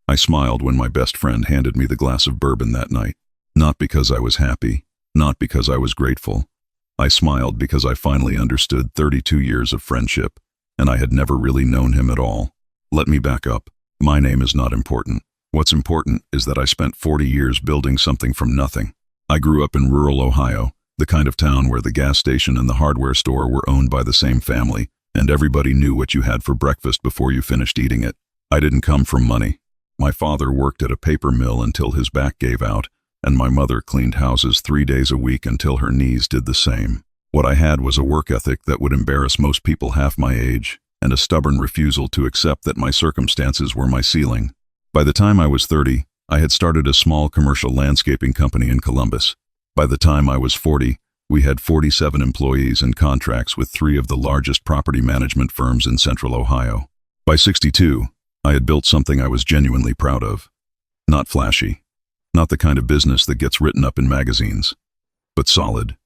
I smiled when my best friend handed me the glass of bourbon that night. Not because I was happy, not because I was grateful. I smiled because I finally understood 32 years of friendship, and I had never really known him at all. Let me back up. My name is not important. What's important is that I spent 40 years building something from nothing. I grew up in rural Ohio, the kind of town where the gas station and the hardware store were owned by the same family, and everybody knew what you had for breakfast before you finished eating it. I didn't come from money. My father worked at a paper mill until his back gave out, and my mother cleaned houses 3 days a week until her knees did the same. What I had was a work ethic that would embarrass most people half my age, and a stubborn refusal to accept that my circumstances were my ceiling. By the time I was 30, I had started a small commercial landscaping company in Columbus. By the time I was 40, we had 47 employees and contracts with 3 of the largest property management firms in central Ohio. By 62, I had built something I was genuinely proud of. Not flashy, not the kind of business that gets written up in magazines, but solid,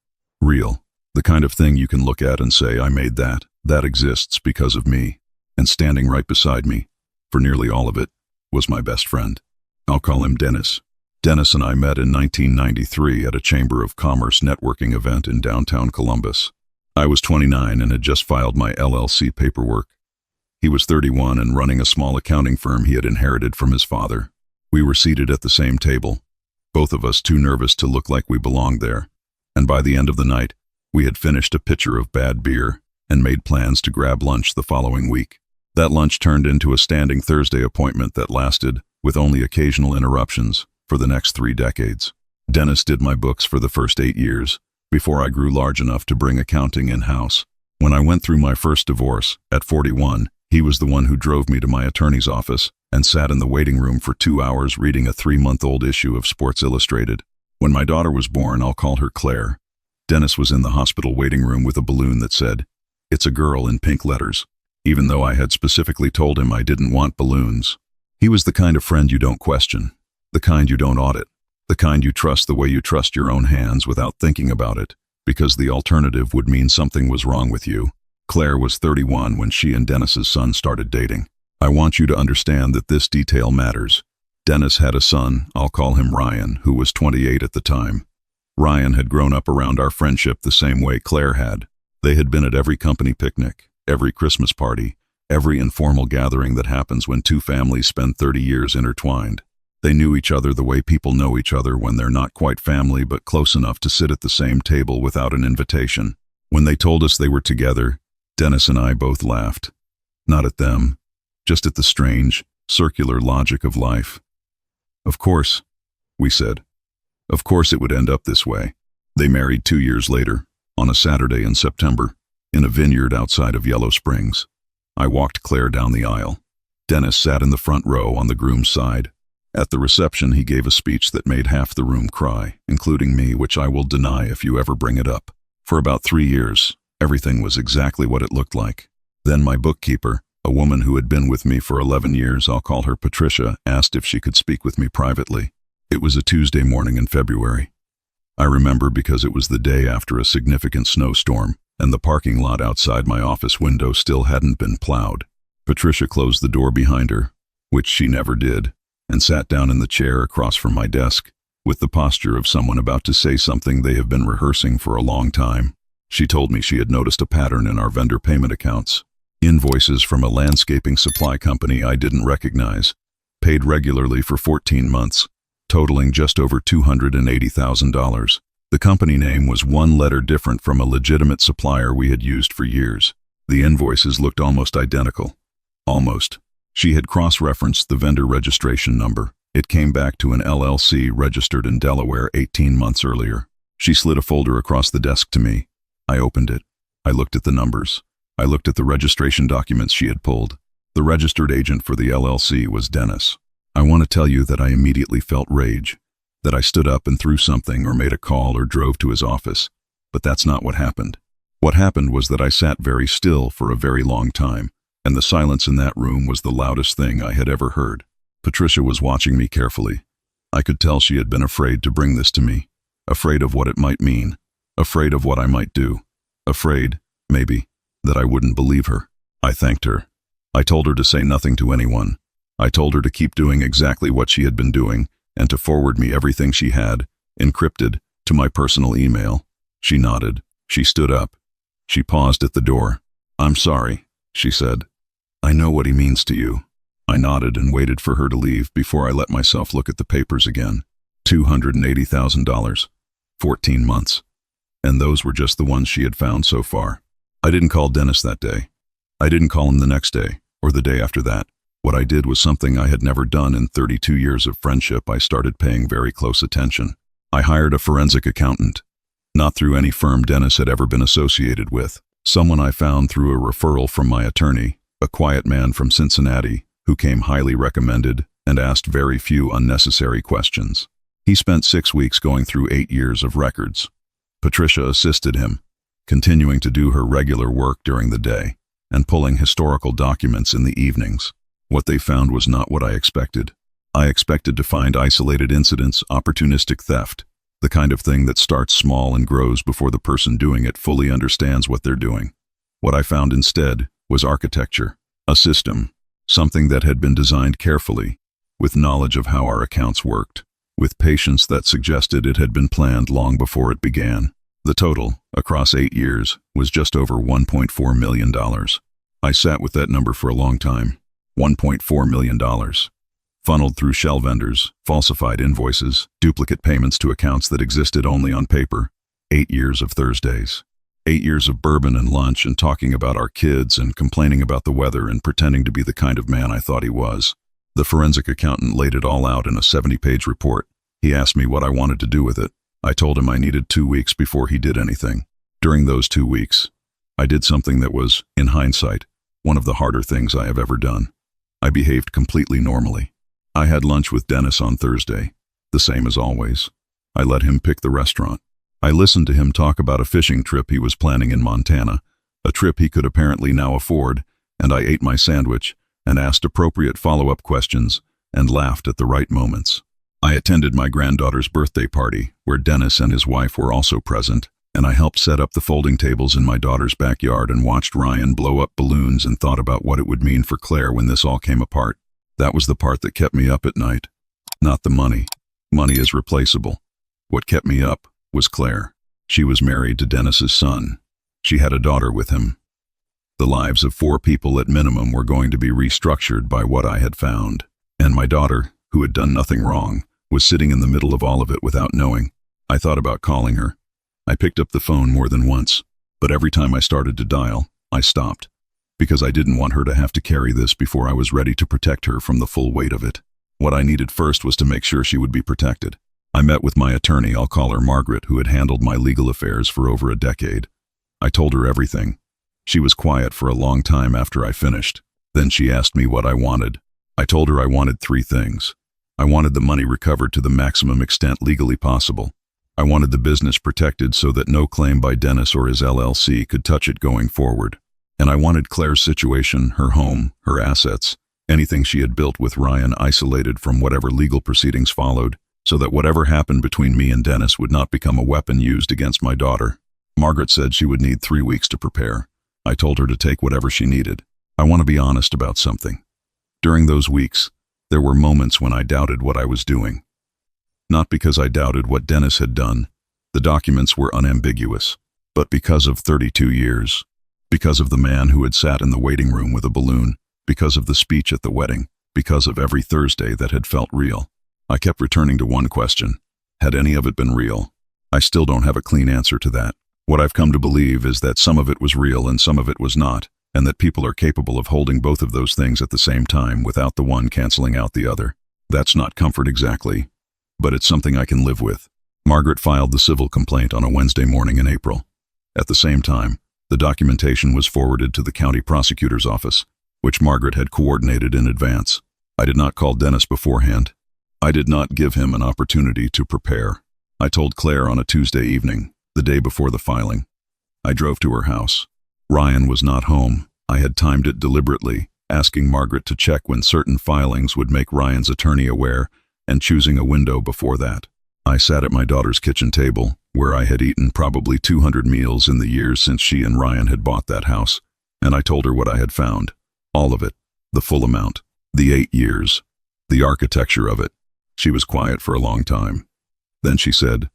real, the kind of thing you can look at and say, I made that. That exists because of me. And standing right beside me, for nearly all of it, was my best friend. I'll call him Dennis. Dennis and I met in 1993 at a Chamber of Commerce networking event in downtown Columbus. I was 29 and had just filed my LLC paperwork. He was 31 and running a small accounting firm he had inherited from his father. We were seated at the same table, both of us too nervous to look like we belonged there. And by the end of the night, we had finished a pitcher of bad beer and made plans to grab lunch the following week. That lunch turned into a standing Thursday appointment that lasted, with only occasional interruptions, for the next 3 decades. Dennis did my books for the first 8 years, before I grew large enough to bring accounting in-house. When I went through my first divorce, at 41, he was the one who drove me to my attorney's office and sat in the waiting room for 2 hours reading a 3-month-old issue of Sports Illustrated. When my daughter was born, I'll call her Claire. Dennis was in the hospital waiting room with a balloon that said, "It's a girl," in pink letters, even though I had specifically told him I didn't want balloons. He was the kind of friend you don't question, the kind you don't audit, the kind you trust the way you trust your own hands without thinking about it, because the alternative would mean something was wrong with you. Claire was 31 when she and Dennis's son started dating. I want you to understand that this detail matters. Dennis had a son, I'll call him Ryan, who was 28 at the time. Ryan had grown up around our friendship the same way Claire had. They had been at every company picnic, every Christmas party, every informal gathering that happens when 2 families spend 30 years intertwined. They knew each other the way people know each other when they're not quite family but close enough to sit at the same table without an invitation. When they told us they were together, Dennis and I both laughed. Not at them, just at the strange, circular logic of life. Of course, we said. Of course it would end up this way. They married 2 years later, on a Saturday in September, in a vineyard outside of Yellow Springs. I walked Claire down the aisle. Dennis sat in the front row on the groom's side. At the reception, he gave a speech that made half the room cry, including me, which I will deny if you ever bring it up. For about 3 years, everything was exactly what it looked like. Then my bookkeeper, a woman who had been with me for 11 years, I'll call her Patricia, asked if she could speak with me privately. It was a Tuesday morning in February. I remember because it was the day after a significant snowstorm, and the parking lot outside my office window still hadn't been plowed. Patricia closed the door behind her, which she never did, and sat down in the chair across from my desk, with the posture of someone about to say something they have been rehearsing for a long time. She told me she had noticed a pattern in our vendor payment accounts. Invoices from a landscaping supply company I didn't recognize, paid regularly for 14 months, totaling just over $280,000. The company name was 1 letter different from a legitimate supplier we had used for years. The invoices looked almost identical. Almost. She had cross-referenced the vendor registration number. It came back to an LLC registered in Delaware 18 months earlier. She slid a folder across the desk to me. I opened it. I looked at the numbers. I looked at the registration documents she had pulled. The registered agent for the LLC was Dennis. I want to tell you that I immediately felt rage, that I stood up and threw something or made a call or drove to his office. But that's not what happened. What happened was that I sat very still for a very long time, and the silence in that room was the loudest thing I had ever heard. Patricia was watching me carefully. I could tell she had been afraid to bring this to me, afraid of what it might mean, afraid of what I might do, afraid, maybe, that I wouldn't believe her. I thanked her. I told her to say nothing to anyone, I told her to keep doing exactly what she had been doing and to forward me everything she had, encrypted, to my personal email. She nodded. She stood up. She paused at the door. "I'm sorry," she said. "I know what he means to you." I nodded and waited for her to leave before I let myself look at the papers again. $280,000. 14 months. And those were just the ones she had found so far. I didn't call Dennis that day. I didn't call him the next day, or the day after that. What I did was something I had never done in 32 years of friendship. I started paying very close attention. I hired a forensic accountant. Not through any firm Dennis had ever been associated with. Someone I found through a referral from my attorney, a quiet man from Cincinnati, who came highly recommended and asked very few unnecessary questions. He spent 6 weeks going through 8 years of records. Patricia assisted him, continuing to do her regular work during the day and pulling historical documents in the evenings. What they found was not what I expected. I expected to find isolated incidents, opportunistic theft, the kind of thing that starts small and grows before the person doing it fully understands what they're doing. What I found instead was architecture, a system, something that had been designed carefully, with knowledge of how our accounts worked, with patience that suggested it had been planned long before it began. The total, across 8 years, was just over $1.4 million. I sat with that number for a long time. $1.4 million. Funneled through shell vendors, falsified invoices, duplicate payments to accounts that existed only on paper. 8 years of Thursdays. 8 years of bourbon and lunch and talking about our kids and complaining about the weather and pretending to be the kind of man I thought he was. The forensic accountant laid it all out in a 70-page report. He asked me what I wanted to do with it. I told him I needed 2 weeks before he did anything. During those 2 weeks, I did something that was, in hindsight, one of the harder things I have ever done. I behaved completely normally. I had lunch with Dennis on Thursday, the same as always. I let him pick the restaurant. I listened to him talk about a fishing trip he was planning in Montana, a trip he could apparently now afford, and I ate my sandwich and asked appropriate follow-up questions and laughed at the right moments. I attended my granddaughter's birthday party, where Dennis and his wife were also present, and I helped set up the folding tables in my daughter's backyard and watched Ryan blow up balloons and thought about what it would mean for Claire when this all came apart. That was the part that kept me up at night. Not the money. Money is replaceable. What kept me up was Claire. She was married to Dennis's son. She had a daughter with him. The lives of 4 people at minimum were going to be restructured by what I had found. And my daughter, who had done nothing wrong, was sitting in the middle of all of it without knowing. I thought about calling her. I picked up the phone more than once, but every time I started to dial, I stopped, because I didn't want her to have to carry this before I was ready to protect her from the full weight of it. What I needed first was to make sure she would be protected. I met with my attorney, I'll call her Margaret, who had handled my legal affairs for over a decade. I told her everything. She was quiet for a long time after I finished. Then she asked me what I wanted. I told her I wanted 3 things. I wanted the money recovered to the maximum extent legally possible. I wanted the business protected so that no claim by Dennis or his LLC could touch it going forward. And I wanted Claire's situation, her home, her assets, anything she had built with Ryan isolated from whatever legal proceedings followed, so that whatever happened between me and Dennis would not become a weapon used against my daughter. Margaret said she would need 3 weeks to prepare. I told her to take whatever she needed. I want to be honest about something. During those weeks, there were moments when I doubted what I was doing. Not because I doubted what Dennis had done. The documents were unambiguous. But because of 32 years. Because of the man who had sat in the waiting room with a balloon. Because of the speech at the wedding. Because of every Thursday that had felt real. I kept returning to one question. Had any of it been real? I still don't have a clean answer to that. What I've come to believe is that some of it was real and some of it was not, and that people are capable of holding both of those things at the same time without the one canceling out the other. That's not comfort exactly, but it's something I can live with. Margaret filed the civil complaint on a Wednesday morning in April. At the same time, the documentation was forwarded to the county prosecutor's office, which Margaret had coordinated in advance. I did not call Dennis beforehand. I did not give him an opportunity to prepare. I told Claire on a Tuesday evening, the day before the filing. I drove to her house. Ryan was not home. I had timed it deliberately, asking Margaret to check when certain filings would make Ryan's attorney aware, and choosing a window before that. I sat at my daughter's kitchen table, where I had eaten probably 200 meals in the years since she and Ryan had bought that house, and I told her what I had found. All of it. The full amount. The 8 years. The architecture of it. She was quiet for a long time. Then she said,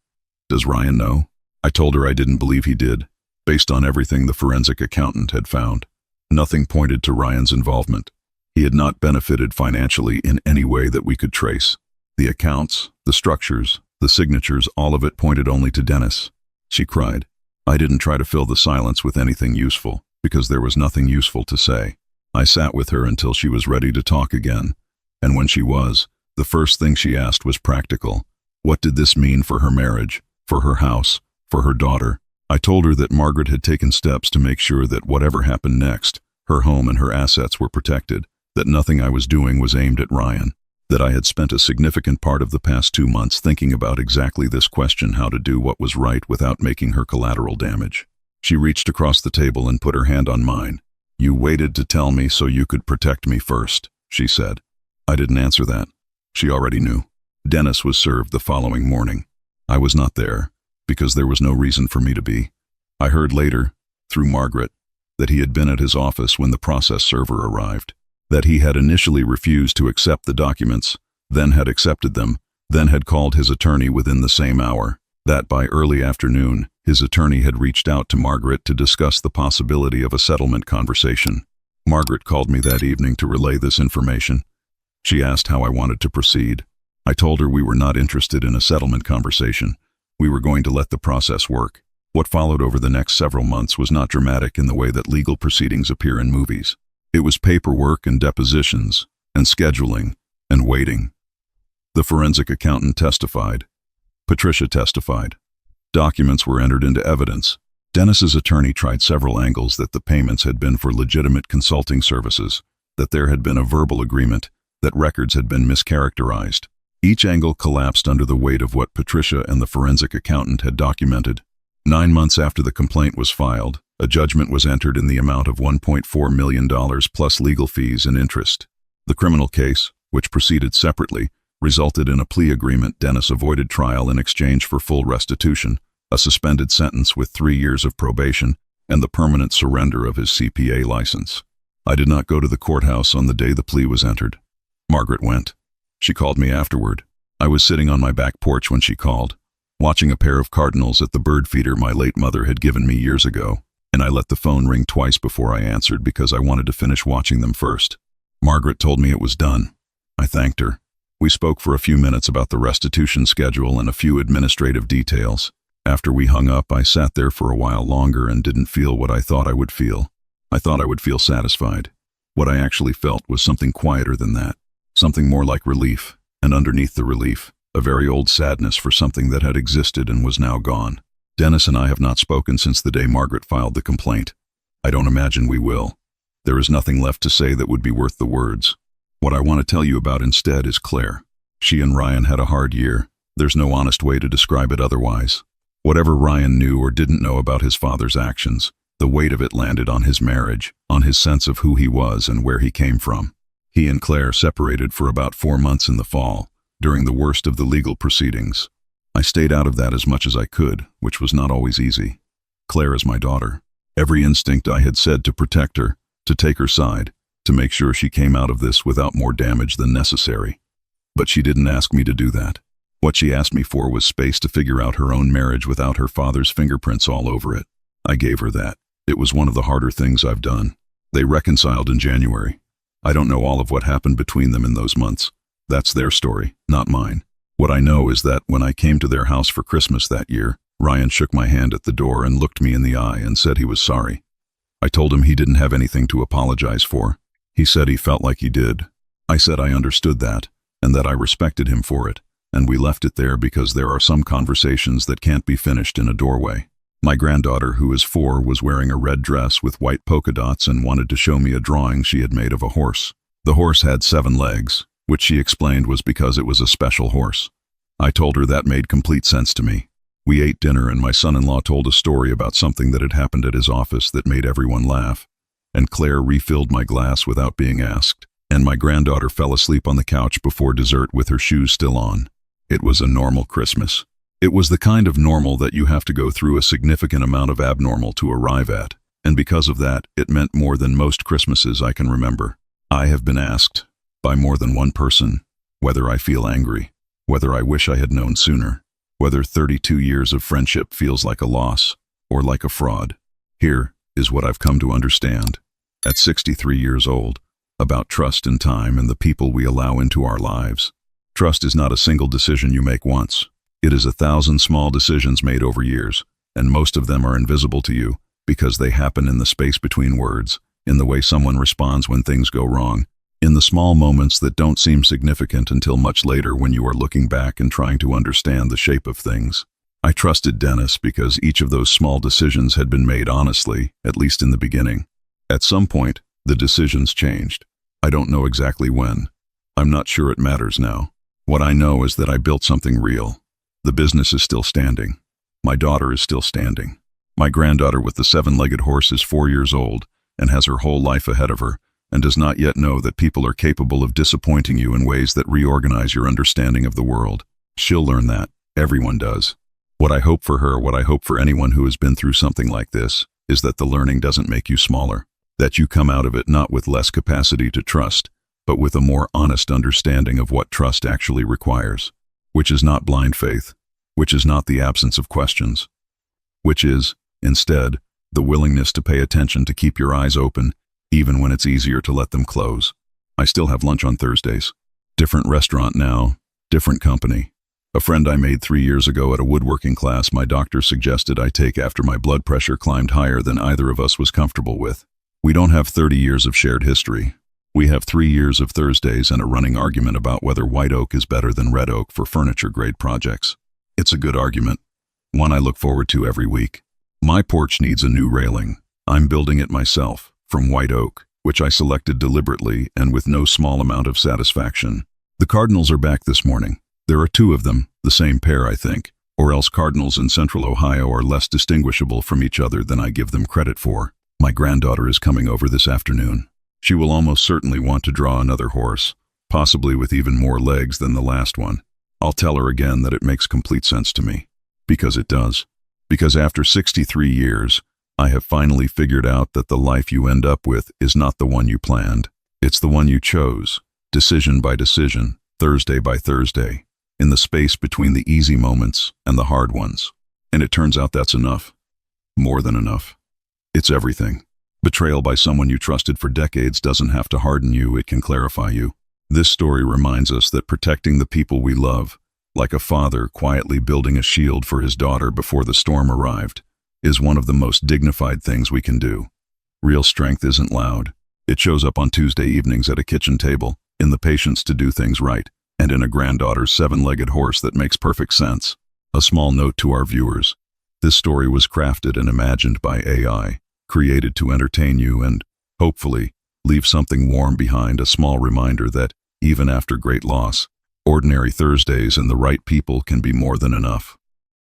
"Does Ryan know?" I told her I didn't believe he did, based on everything the forensic accountant had found. Nothing pointed to Ryan's involvement. He had not benefited financially in any way that we could trace. The accounts, the structures, the signatures, all of it pointed only to Dennis. She cried. I didn't try to fill the silence with anything useful, because there was nothing useful to say. I sat with her until she was ready to talk again, and when she was, the first thing she asked was practical. What did this mean for her marriage, for her house, for her daughter? I told her that Margaret had taken steps to make sure that whatever happened next, her home and her assets were protected, that nothing I was doing was aimed at Ryan, that I had spent a significant part of the past 2 months thinking about exactly this question, how to do what was right without making her collateral damage. She reached across the table and put her hand on mine. "You waited to tell me so you could protect me first," she said. I didn't answer that. She already knew. Dennis was served the following morning. I was not there, because there was no reason for me to be. I heard later, through Margaret, that he had been at his office when the process server arrived, that he had initially refused to accept the documents, then had accepted them, then had called his attorney within the same hour, that by early afternoon, his attorney had reached out to Margaret to discuss the possibility of a settlement conversation. Margaret called me that evening to relay this information. She asked how I wanted to proceed. I told her we were not interested in a settlement conversation. We were going to let the process work. What followed over the next several months was not dramatic in the way that legal proceedings appear in movies. It was paperwork and depositions, and scheduling, and waiting. The forensic accountant testified. Patricia testified. Documents were entered into evidence. Dennis's attorney tried several angles that the payments had been for legitimate consulting services, that there had been a verbal agreement, that records had been mischaracterized. Each angle collapsed under the weight of what Patricia and the forensic accountant had documented. 9 months after the complaint was filed, a judgment was entered in the amount of $1.4 million plus legal fees and interest. The criminal case, which proceeded separately, resulted in a plea agreement. Dennis avoided trial in exchange for full restitution, a suspended sentence with 3 years of probation, and the permanent surrender of his CPA license. I did not go to the courthouse on the day the plea was entered. Margaret went. She called me afterward. I was sitting on my back porch when she called, watching a pair of cardinals at the bird feeder my late mother had given me years ago, and I let the phone ring twice before I answered because I wanted to finish watching them first. Margaret told me it was done. I thanked her. We spoke for a few minutes about the restitution schedule and a few administrative details. After we hung up, I sat there for a while longer and didn't feel what I thought I would feel. I thought I would feel satisfied. What I actually felt was something quieter than that, something more like relief, and underneath the relief, a very old sadness for something that had existed and was now gone. Dennis and I have not spoken since the day Margaret filed the complaint. I don't imagine we will. There is nothing left to say that would be worth the words. What I want to tell you about instead is Claire. She and Ryan had a hard year. There's no honest way to describe it otherwise. Whatever Ryan knew or didn't know about his father's actions, the weight of it landed on his marriage, on his sense of who he was and where he came from. He and Claire separated for about 4 months in the fall, during the worst of the legal proceedings. I stayed out of that as much as I could, which was not always easy. Claire is my daughter. Every instinct I had said to protect her, to take her side, to make sure she came out of this without more damage than necessary. But she didn't ask me to do that. What she asked me for was space to figure out her own marriage without her father's fingerprints all over it. I gave her that. It was one of the harder things I've done. They reconciled in January. I don't know all of what happened between them in those months. That's their story, not mine. What I know is that when I came to their house for Christmas that year, Ryan shook my hand at the door and looked me in the eye and said he was sorry. I told him he didn't have anything to apologize for. He said he felt like he did. I said I understood that, and that I respected him for it, and we left it there because there are some conversations that can't be finished in a doorway. My granddaughter, who is 4, was wearing a red dress with white polka dots and wanted to show me a drawing she had made of a horse. The horse had 7 legs, which she explained was because it was a special horse. I told her that made complete sense to me. We ate dinner and my son-in-law told a story about something that had happened at his office that made everyone laugh, and Claire refilled my glass without being asked, and my granddaughter fell asleep on the couch before dessert with her shoes still on. It was a normal Christmas. It was the kind of normal that you have to go through a significant amount of abnormal to arrive at, and because of that, it meant more than most Christmases I can remember. I have been asked by more than one person, whether I feel angry, whether I wish I had known sooner, whether 32 years of friendship feels like a loss or like a fraud. Here is what I've come to understand, at 63 years old, about trust and time and the people we allow into our lives. Trust is not a single decision you make once. It is 1,000 small decisions made over years, and most of them are invisible to you because they happen in the space between words, in the way someone responds when things go wrong, in the small moments that don't seem significant until much later when you are looking back and trying to understand the shape of things. I trusted Dennis because each of those small decisions had been made honestly, at least in the beginning. At some point, the decisions changed. I don't know exactly when. I'm not sure it matters now. What I know is that I built something real. The business is still standing. My daughter is still standing. My granddaughter with the 7-legged horse is 4 years old and has her whole life ahead of her and does not yet know that people are capable of disappointing you in ways that reorganize your understanding of the world. She'll learn that. Everyone does. What I hope for her, what I hope for anyone who has been through something like this, is that the learning doesn't make you smaller, that you come out of it not with less capacity to trust, but with a more honest understanding of what trust actually requires, which is not blind faith, which is not the absence of questions, which is, instead, the willingness to pay attention, to keep your eyes open, even when it's easier to let them close. I still have lunch on Thursdays. Different restaurant now, different company. A friend I made 3 years ago at a woodworking class my doctor suggested I take after my blood pressure climbed higher than either of us was comfortable with. We don't have 30 years of shared history. We have 3 years of Thursdays and a running argument about whether white oak is better than red oak for furniture-grade projects. It's a good argument, one I look forward to every week. My porch needs a new railing. I'm building it myself, from white oak, which I selected deliberately and with no small amount of satisfaction. The cardinals are back this morning. There are 2 of them, the same pair I think, or else cardinals in central Ohio are less distinguishable from each other than I give them credit for. My granddaughter is coming over this afternoon. She will almost certainly want to draw another horse, possibly with even more legs than the last one. I'll tell her again that it makes complete sense to me. Because it does. Because after 63 years, I have finally figured out that the life you end up with is not the one you planned. It's the one you chose, decision by decision, Thursday by Thursday, in the space between the easy moments and the hard ones. And it turns out that's enough. More than enough. It's everything. Betrayal by someone you trusted for decades doesn't have to harden you, it can clarify you. This story reminds us that protecting the people we love, like a father quietly building a shield for his daughter before the storm arrived, is one of the most dignified things we can do. Real strength isn't loud. It shows up on Tuesday evenings at a kitchen table, in the patience to do things right, and in a granddaughter's 7-legged horse that makes perfect sense. A small note to our viewers. This story was crafted and imagined by AI, created to entertain you and, hopefully, leave something warm behind, a small reminder that, even after great loss, ordinary Thursdays and the right people can be more than enough.